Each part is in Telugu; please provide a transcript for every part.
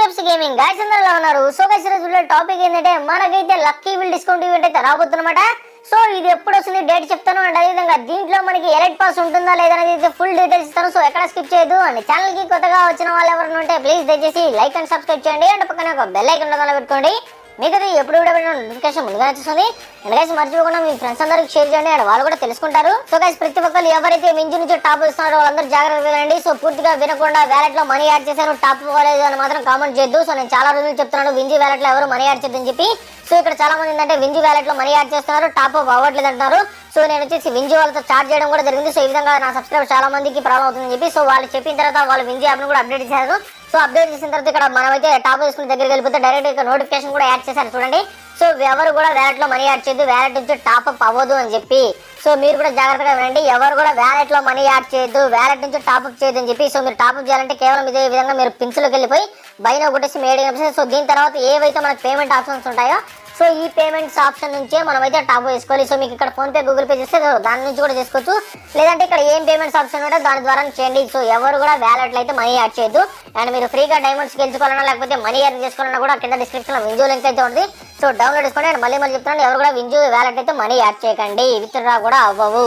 పెప్స్ గేమింగ్ గైస్ అందరూ ఎలా ఉన్నారు? సో గైస్ ఈరోజు టాపిక్ ఏంటంటే మనకైతే లక్కీ విల్ డిస్కౌంట్ ఈవెంట్ అయితే రాబోతుందన్నమాట. సో ఇది ఎప్పుడు వస్తుంది డేట్ చెప్తాను. అండ్ అదేవిధంగా దీంట్లో మనకి ఎలైట్ పాస్ ఉంటుందా లేదా అనేది ఫుల్ డీటెయిల్స్ ఇస్తాను. సో ఎక్కడ స్కిప్ చేయదు. అండ్ ఛానల్ కి కొత్తగా వచ్చిన వాళ్ళు ఎవరైనా ఉంటే ప్లీజ్ దయచేసి లైక్ అండ్ సబ్స్క్రైబ్ చేయండి. అండ్ పక్కన ఒక బెల్ ఐకాన్ ఉండగా పెట్టుకోండి. మీకు ఎప్పుడు నోటిఫికేషన్ ముందుగా వచ్చేస్తుంది. అండ్ గైస్ మర్చిపోకుండా మీ ఫ్రెండ్స్ అందరికి షేర్ చేయండి. అండ్ వాళ్ళు కూడా తెలుసుకుంటారు. సో గైస్ ప్రతి ఒక్కరు ఎవరైతే మించి నుంచి టాప్ ఇస్తున్నారో వాళ్ళందరూ జాగ్రత్తగా వినండి. సో పూర్తిగా వినకుండా వ్యాలెట్ లో మనీ యాడ్ చేశాను టాప్ పోలేదు అని మాత్రం కామెంట్ చేయొద్దు. సో నేను చాలా రోజులు చెప్తున్నాను వింజీ వ్యాలెట్ లో ఎవరు మనీ యాడ్ చేయొద్దని చెప్పి. సో ఇక్కడ చాలా మంది ఏంటంటే వింజీ వ్యాలెట్ లో మనీ యాడ్ చేస్తున్నారు, టాప్ అప్ అవ్వట్లేదు అంటున్నారు. సో నేను వచ్చేసి వింజీ వాళ్ళతో చార్జ్ చేయడం కూడా జరిగింది. సో ఈ విధంగా నా సబ్స్క్రైబర్ చాలా మందికి ప్రాబ్లం అవుతుందని చెప్పి సో వాళ్ళు చెప్పిన తర్వాత వాళ్ళు వింజీ యాప్ కూడా అప్డేట్ చేశారు. సో అప్డేట్ చేసిన తర్వాత ఇక్కడ మనమైతే టాప్ తీసుకుని దగ్గరికి వెళ్ళిపోతే డైరెక్ట్ ఇక్కడ నోటిఫికేషన్ కూడా యాడ్ చేశారు చూడండి. సో ఎవరు కూడా వ్యాలెట్ లో మనీ యాడ్ చేయొద్దు, వ్యాలెట్ నుంచి టాప్ అప్ అవ్వదు అని చెప్పి. సో మీరు కూడా జాగ్రత్తగా వినండి, ఎవరు కూడా వ్యాలెట్ లో మనీ యాడ్ చేయొద్దు, వ్యాలెట్ నుంచి టాప్ అప్ చేయొద్దు అని చెప్పి. సో మీరు టాప్ అప్ చేయాలంటే కేవలం ఇదే విధంగా మీరు పిన్స్లోకి వెళ్ళిపోయి బైనో కొట్టేసి మేడ్. సో దీని తర్వాత ఏవైతే మనకు పేమెంట్ ఆప్షన్స్ ఉంటాయో సో ఈ పేమెంట్స్ ఆప్షన్ నుంచే మనం అయితే టాప్ చేసుకోవాలి. సో మీకు ఇక్కడ ఫోన్ పే గూగుల్ పే చేస్తే దాని నుంచి కూడా చేసుకోవచ్చు, లేదంటే ఇక్కడ ఏం పేమెంట్స్ ఆప్షన్ ఉంటే దాని ద్వారా చేయండి. సో ఎవరు కూడా వ్యాలెట్లో అయితే మనీ యాడ్ చేయొద్దు. అండ్ మీరు ఫ్రీగా డైమండ్స్ గెలుచుకోవాలన్నా లేకపోతే మనీ యాడ్ చేసుకోవాలన్నా కూడా కింద డిస్క్రిప్షన్ లో వింజో లింక్ అయితే ఉంది. సో డౌన్లోడ్ చేసుకోండి. అండ్ మళ్ళీ చెప్తున్నాను, ఎవరు కూడా వింజో వ్యాలెట్ అయితే మనీ యాడ్ చేయకండి, విత్డ్రా కూడా అవ్వవు.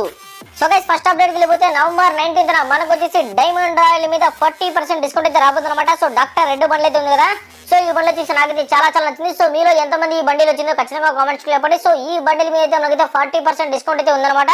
సో గైస్ ఫస్ట్ అప్డేట్కి వెళ్ళిపోతే నవంబర్ 19th మనకు వచ్చేసి డైమండ్ రాయల్ మీద 40% డిస్కౌంట్ అయితే రాబోతుందన్నమాట. సో డాక్టర్ రెడ్ బండ్లు అయితే ఉంది కదా. సో ఈ బండిల్ వచ్చేసి నాకైతే చాలా నచ్చింది. సో మీలో ఎంతమంది ఈ బండిల్ వచ్చిందో ఖచ్చితంగా కామెంట్స్ చెప్పండి. సో ఈ బండిల్ మీద అయితే మనకైతే 40% డిస్కౌంట్ అయితే ఉందన్నమాట.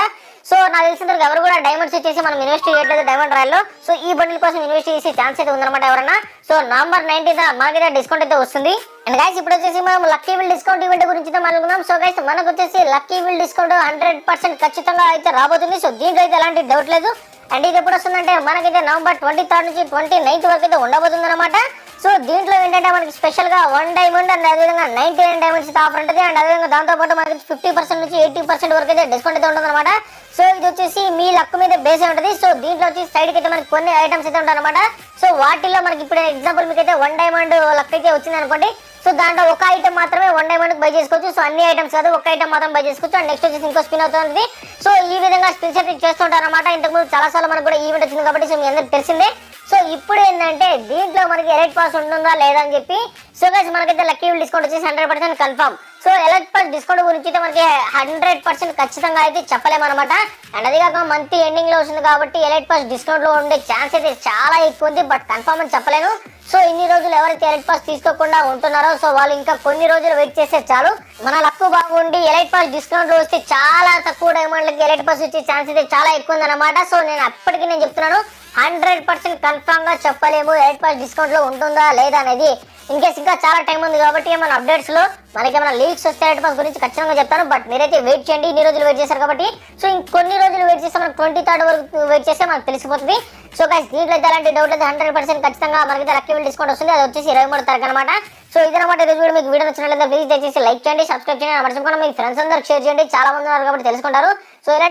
సో నాకు తెలిసిన ఎవరు కూడా డైమండ్స్ వచ్చేసి మనం ఇన్వెస్ట్ చేయట్లేదు డైమండ్ రాయల్ లో. సో ఈ బండిల్ కోసం ఇన్వెస్ట్ చేసే ఛాన్స్ అయితే ఉందన్నమాట ఎవరన్నా. సో నవంబర్ 19th మనకైతే డిస్కౌంట్ అయితే వస్తుంది. అండ్ గైస్ ఇప్పుడు వచ్చేసి మనం లక్కీ విల్ డిస్కౌంట్ ఈవెంట్ గురించి మాట్లాడుకుందాం. సో గైస్ మనకు వచ్చేసి లక్కీ విల్ డిస్కౌంట్ 100% ఖచ్చితంగా అయితే రాబోతుంది. సో దీంట్లో అయితే ఎలాంటి డౌట్ లేదు. అండ్ ఇది ఎప్పుడు వస్తుందంటే మనకైతే నవంబర్ 23rd నుంచి 29th వరకు అయితే ఉండబోతుంది అనమాట. సో దీంట్లో ఏంటంటే మనకి స్పెషల్ గా 1 డైమండ్ అండ్ అదేవిధంగా 99 డైమండ్స్ ఆఫర్ ఉంటుంది. అండ్ అదేవిధంగా దాంతో పాటు మనకి 50% నుంచి 80% వరకు అయితే డిస్కౌంట్ అయితే ఉంటుంది అనమాట. సో ఇది వచ్చేసి మీ లక్ మీద బేస్ ఉంటుంది. సో దీంట్లో వచ్చి సైడ్ కి అయితే మనకి కొన్ని ఐటమ్స్ అయితే ఉంటాయి అనమాట. సో వాటిల్లో మనకి ఇప్పుడు ఎగ్జాంపుల్ మీకు అయితే 1 డైమండ్ లక్ అయితే వచ్చింది అనుకోండి. సో దాంట్లో ఒక ఐటమ్ మాత్రమే 1 డైమండ్ బై చేసుకోవచ్చు. సో అన్ని ఐటమ్స్ కాదు, ఒక ఐటమ్ మాత్రం బై చేసుకోవచ్చు. అండ్ నెక్స్ట్ వచ్చేసి ఇంకో స్పిన్ అవుతుంది. సో ఈ విధంగా స్పిన్ సెట్ చేస్తుంటారు అనమాట. ఇంతకుముందు చాలా సార్లు మనకు కూడా ఈవెంట్ వచ్చింది కాబట్టి సో మీ అందరికి తెలిసిందే. సో ఇప్పుడు ఏంటంటే దీంట్లో మనకి ఎలైట్ పాస్ ఉంటుందా లేదా అని చెప్పి. సో గైస్ మనకైతే లక్కీ విల్ డిస్కౌంట్ వచ్చేసి 100% confirm. So elite pass discount గురించి అయితే మనకి 100% ఖచ్చితంగా అయితే చెప్పలేమన్నమాట. అండ్ అది కాక మంత్ ఎండింగ్ లో వస్తుంది కాబట్టి ఎలైట్ పాస్ డిస్కౌంట్ లో ఉండే ఛాన్స్ అయితే చాలా ఎక్కువ ఉంది, బట్ కన్ఫర్మ్ అని చెప్పలేను. సో ఇన్ని రోజులు ఎవరైతే ఎలైట్ పాస్ తీసుకోకుండా ఉంటున్నారో సో వాళ్ళు ఇంకా కొన్ని రోజులు వెయిట్ చేస్తే చాలు. మన లక్ బాగుండి ఎలైట్ పాస్ డిస్కౌంట్ వస్తే చాలా తక్కువ డైమండ్లకి ఎలైట్ పాస్ వచ్చే ఛాన్స్ అయితే చాలా ఎక్కువ ఉందన్నమాట. సో నేను అప్పటికి నేను చెప్తున్నాను 100% కన్ఫర్మ్ గా చెప్పలేము ఎలైట్ పాస్ డిస్కౌంట్ లో ఉంటుందా లేదా అనేది. ఇన్కేస్ ఇంకా చాలా టైం ఉంది కాబట్టి ఏమైనా అప్డేట్స్ లో మనకి ఏమైనా లీక్స్ వస్తే ఎలైట్ పాస్ గురించి ఖచ్చితంగా చెప్తాను. బట్ మీరైతే వెయిట్ చేయండి, ఇన్ని రోజులు వెయిట్ చేశారు కాబట్టి. సో ఇంకొన్ని రోజులు వెయిట్ చేస్తే మనకు 23rd వరకు వెయిట్ చేస్తే మనకు తెలిసిపోతుంది. సో గైస్ దీంట్లో అయితే అలాంటి డౌట్ అయితే 100% ఖచ్చితంగా మనకైతే లక్కీ విల్ డిస్కౌంట్ వస్తుంది. అది వచ్చేసి 23rd తారీఖు అనమాట. సో ఇదనమాట ఈరోజు మీకు వీడియో నచ్చినట్లయితే ప్లీజ్ దయచేసి లైక్ చేయండి, సబ్స్క్రైబ్ చేయండి, మర్చిపోకుండా మీ ఫ్రెండ్స్ అందరికి షేర్ చేయండి. చాలా మంది ఉన్నారు కాబట్టి తెలుసుకుంటారు. సో